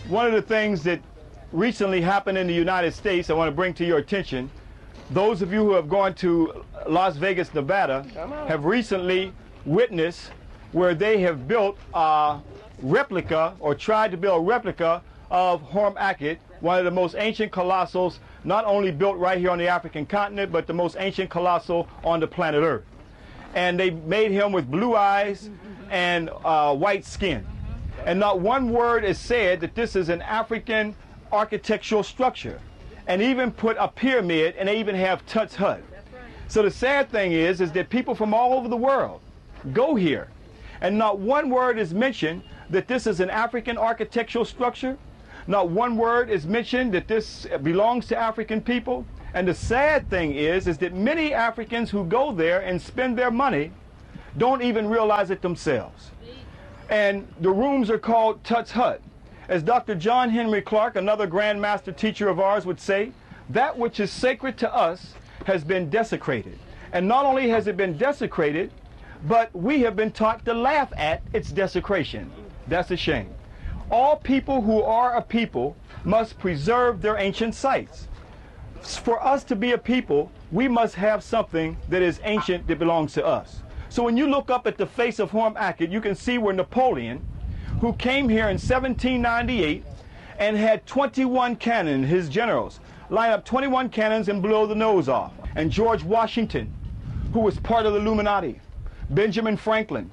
one of the things that recently happened in the United States I want to bring to your attention. Those of you who have gone to Las Vegas, Nevada, have recently witnessed where they have built a replica, or tried to build a replica, of Horm Akhet, one of the most ancient colossals, not only built right here on the African continent, but the most ancient colossal on the planet Earth. And they made him with blue eyes and white skin. And not one word is said that this is an African architectural structure. And even put a pyramid, and they even have Tut's hut. So the sad thing is that people from all over the world go here, and not one word is mentioned that this is an African architectural structure. Not one word is mentioned that this belongs to African people. And the sad thing is that many Africans who go there and spend their money don't even realize it themselves. And the rooms are called Tut's hut. As Dr. John Henry Clark, another Grand Master teacher of ours, would say, that which is sacred to us has been desecrated. And not only has it been desecrated, but we have been taught to laugh at its desecration. That's a shame. All people who are a people must preserve their ancient sites. For us to be a people, we must have something that is ancient that belongs to us. So when you look up at the face of Horm Akhet, you can see where Napoleon, who came here in 1798 and had 21 cannons, his generals, line up 21 cannons and blow the nose off. And George Washington, who was part of the Illuminati, Benjamin Franklin,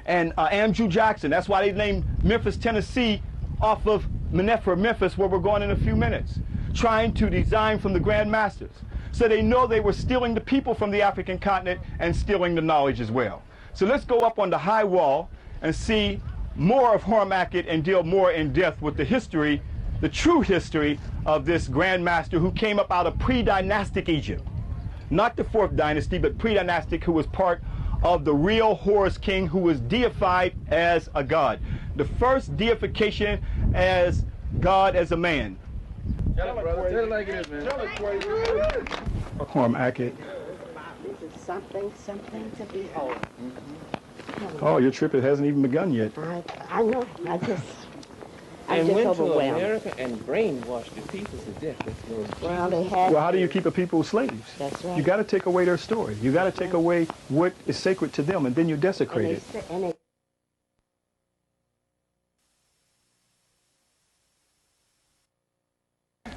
and Andrew Jackson. That's why they named Memphis, Tennessee, off of Memphis, where we're going in a few minutes, trying to design from the Grand Masters. So they know they were stealing the people from the African continent and stealing the knowledge as well. So let's go up on the high wall and see more of Horm Akhet and deal more in depth with the history, the true history of this Grand Master who came up out of pre-dynastic Egypt. Not the 4th dynasty, but pre-dynastic, who was part of the real Horus king, who was deified as a god. The first deification as God as a man. Tell it like it is, man. Horm Akhet. This is something to behold. Oh, your trip, it hasn't even begun yet. I know. I'm just Went overwhelmed. to America and brainwashed the people to death. Well, they had. Well, how do you keep a people slaves? That's right. You got to take away their story. You got to take away what is sacred to them, and then you desecrate it. And they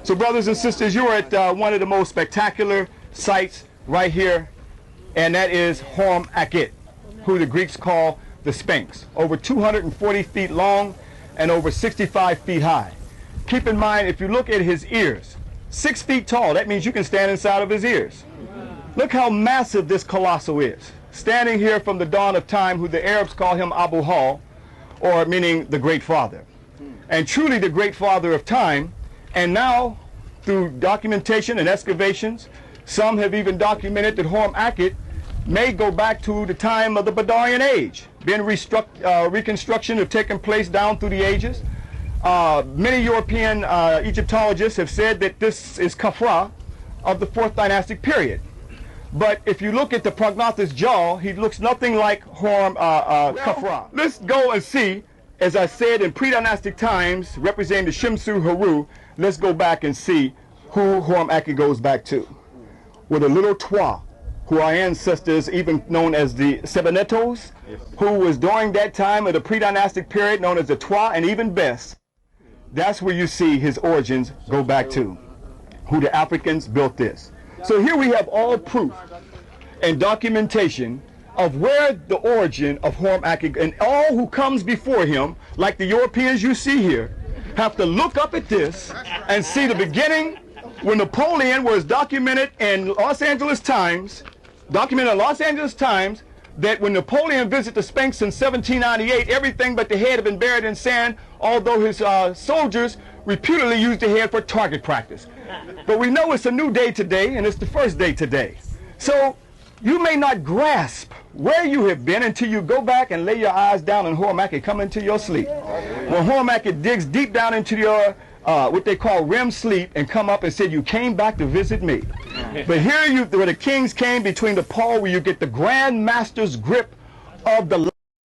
So brothers and sisters, you're at one of the most spectacular sites right here, and that is Horm Akhet, who the Greeks call the Sphinx. Over 240 feet long and over 65 feet high. Keep in mind, if you look at his ears, 6 feet tall, that means you can stand inside of his ears. Look how massive this colossal is. Standing here from the dawn of time, who the Arabs call him Abu Hal, or meaning the Great Father. And truly the Great Father of time. And now, through documentation and excavations, some have even documented that Horm Akhet may go back to the time of the Badarian Age. Reconstruction have taken place down through the ages. Many European Egyptologists have said that this is Khafra of the 4th dynastic period. But if you look at the prognathous jaw, he looks nothing like Khafra. Let's go and see, as I said, in pre-dynastic times, representing the Shimsu Haru, let's go back and see who Horm Akhet goes back to. With a little Twa, who our ancestors, even known as the Sebenetos, who was during that time of the pre-dynastic period known as the Twa, and even Bes. That's where you see his origins go back to, who the Africans built this. So here we have all proof and documentation of where the origin of Horm Akhet, and all who comes before him, like the Europeans you see here, have to look up at this and see the beginning when Napoleon was documented in Los Angeles Times, that when Napoleon visited the Sphinx in 1798, everything but the head had been buried in sand, although his soldiers reputedly used the head for target practice. But we know it's a new day today, and it's the first day today. So you may not grasp where you have been until you go back and lay your eyes down and Horm Akhet come into your sleep. When Horm Akhet digs deep down into your what they call REM sleep and come up and said, you came back to visit me. But here where the kings came between the pole, where you get the Grand Master's grip of the